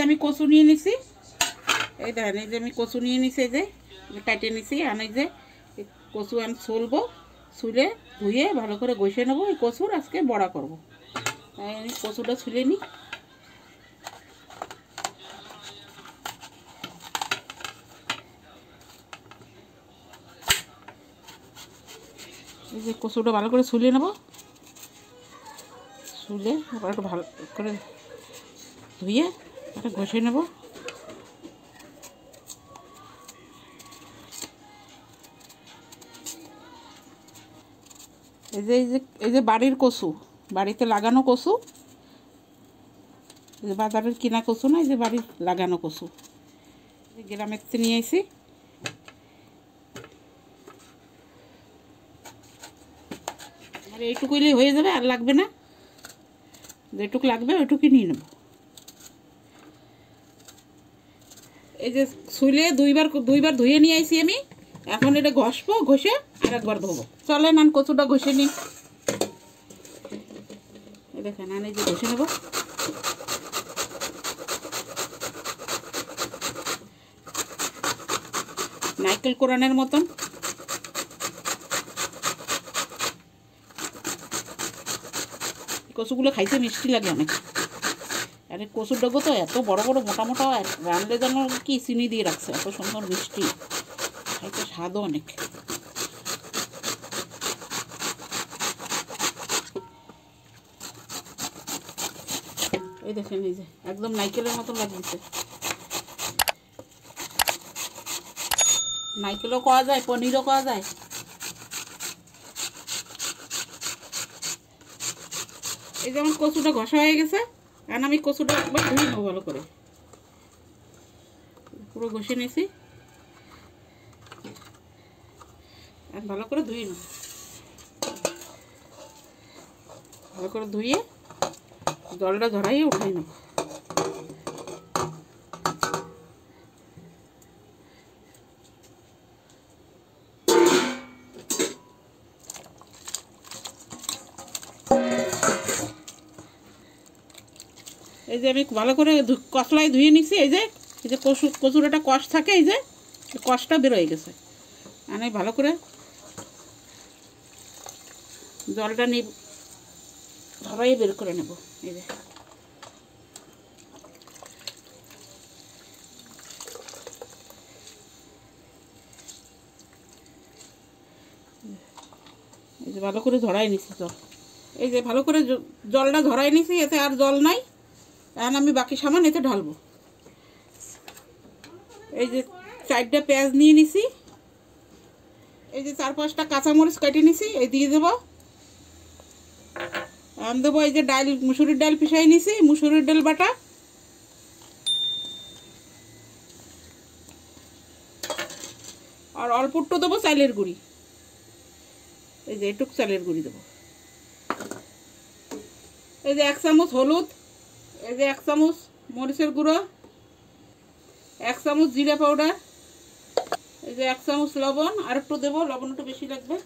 আমি কচু নিয়ে নিছি, এই দেখেন এই যে আমি কচু নিয়ে নিছি, এই যে কাটে নিছি। আর এই যে কচু আমি ছুলবো, ছুলে ধুয়ে ভালো করে ঘষে নেবো। এই কচুর আজকে বড়া করব। তাই আমি কচুটা ছুলে নিই। এই যে কচুটা ভালো করে ছুলে নেব, ছুলে আবার একটু ভালো করে ধুয়ে এটা ঘষে নেব। এই যে বাড়ির কচু, বাড়িতে লাগানো কচু, এই যে বাজারের কিনা কচু না, এই যে বাড়ির লাগানো কচু, গ্রামের থেকে নিয়ে এসেছি। আর এইটুকুই হয়ে যাবে, আর লাগবে না। যেটুকু লাগবে ওইটুকুই নিয়ে নেব। এই যে ছুলে দুইবার ধুয়ে নিয়ে আইছি আমি। এখন এটা ঘষবো, ঘষে আর একবার ধোবো। চলে নান কচুটা ঘষে নিই। দেখেন এই যে ঘষে নেব। নারকেল কোরানের মতন। কচুগুলো খাইতে মিষ্টি লাগে অনেক। আরে কচুর ডগো তো এত বড় বড় মোটা মোটা, রান্নালে যেন কি চিনি দিয়ে রাখছে, এত সুন্দর মিষ্টি, খাইতে স্বাদও অনেক। এই দেখেন এই যে একদম নারকেলের মতন লাগিয়েছে। নারকেলও খাওয়া যায়, পনিরও খাওয়া যায়। এই যেমন কচুটা ঘষা হয়ে গেছে, আর আমি কচুটা একবার ধুয়ে নেবো ভালো করে। পুরো ঘষে নিয়েছি, আর ভালো করে ধুয়ে নেব। ভালো করে ধুয়ে জলটা ঝরাইয়ে উঠাই নেব। এই যে আমি ভালো করে কষলায় ধুয়ে নিছি। এই যে কচুর একটা কষ থাকে, এই যে কষটা বেরোয় গেছে। আমি ভালো করে জলটা ঝরাই বের করে নেব। এই যে ভালো করে ঝরাই নিছি জল। এই যে ভালো করে জলটা ঝরাই নিছি, এতে আর জল নাই। এখন আমি বাকি সামান এতে ঢালবো। এই যে 4টা পেঁয়াজ নিয়ে নিছি, এই যে 4-5টা কাঁচামরিচ কেটে নিছি, এই দিয়ে দেবো। আমি দেবো এই যে ডাল, মুসুরির ডাল পিসাই নিছি, মুসুরির ডাল বাটা। আর অল্প একটু দেবো চালের গুঁড়ি, এই যে এটুক চালের গুঁড়ি দেবো। এই যে 1 চামচ হলুদ, এই যে 1 চামচ মরিচের গুঁড়ো, 1 চামচ জিরা পাউডার, এই যে 1 চামচ লবণ, আর একটু দেবো, লবণ একটু বেশি লাগবে।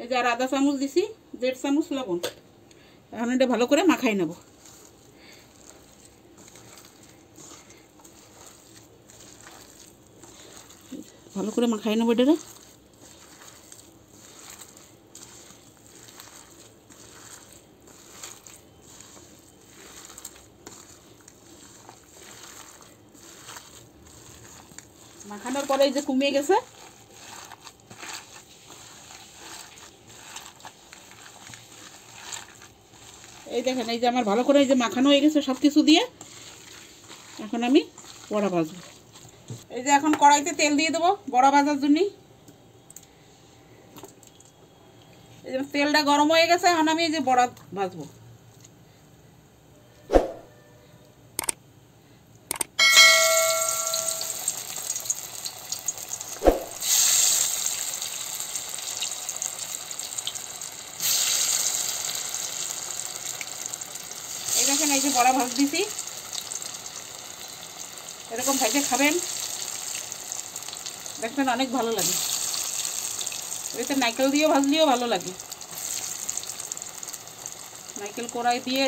এই যে আর আধা চামচ দিছি, 1.5 চামচ লবণ। এখন এটা ভালো করে মাখাই নেব। ভালো করে মাখাই নেব এটা। মাখানোর পরে এই যে কমিয়ে গেছে। এই দেখেন এই যে আমার ভালো করে এই যে মাখানো হয়ে গেছে সব কিছু দিয়ে। এখন আমি বড়া ভাজবো। এই যে এখন কড়াইতে তেল দিয়ে দেবো বড়া ভাজার জন্য। এই যে তেলটা গরম হয়ে গেছে, এখন আমি এই যে বড়া ভাজবো। এই দেখেন এই যে বড়া ভাজ দিছি, এরকম ভাজে খাবেন, দেখবেন অনেক ভালো লাগে। এতে নারকেল দিয়েও ভাজলেও ভালো লাগে। নারকেল কড়াই দিয়ে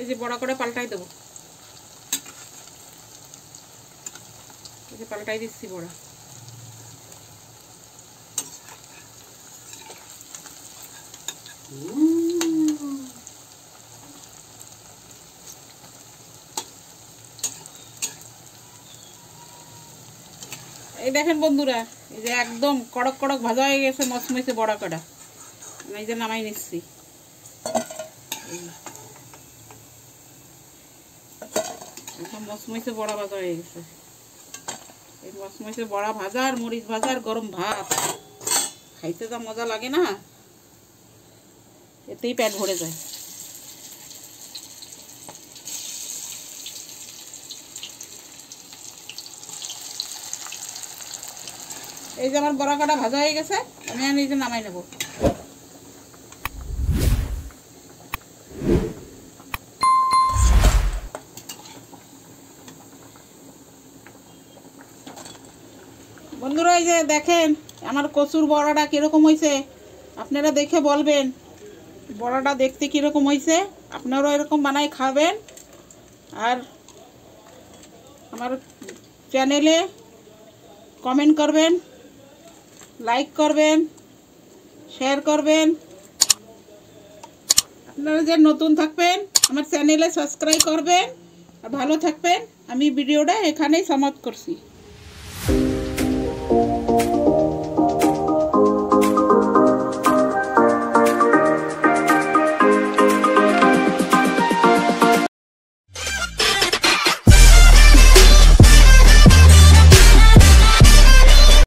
এই যে বড় করে পাল্টাই দেবো, এই যে পাল্টাই দিচ্ছি বড়া। এই দেখেন বন্ধুরা, এই যে একদম কড়ক কড়ক ভাজা হয়ে গেছে, মচমচে বড়া কটা। এই যে নামাই নিচ্ছি। এখন মচমচে বড়া ভাজা হয়ে গেছে। এই মচমচে বড়া ভাজা আর মরিচ ভাজা আর গরম ভাত খাইতে যা মজা লাগে না, এতেই পেট ভরে যায়। এই যে আমার বড়া কাটা ভাজা হয়ে গেছে, আমি এই যে নামাই নেব। বন্ধুরা এই যে দেখেন আমার কচুর বড়াটা কীরকম হয়েছে, আপনারা দেখে বলবেন বড়াটা দেখতে কীরকম হয়েছে। আপনারাও এরকম বানাই খাবেন। আর আমার চ্যানেলে কমেন্ট করবেন, লাইক করবেন, শেয়ার করবেন। আপনারা যে নতুন থাকবেন আমার চ্যানেলে সাবস্ক্রাইব করবেন। আর ভালো থাকবেন। আমি ভিডিওটা এখানেই সমাপ্ত করছি।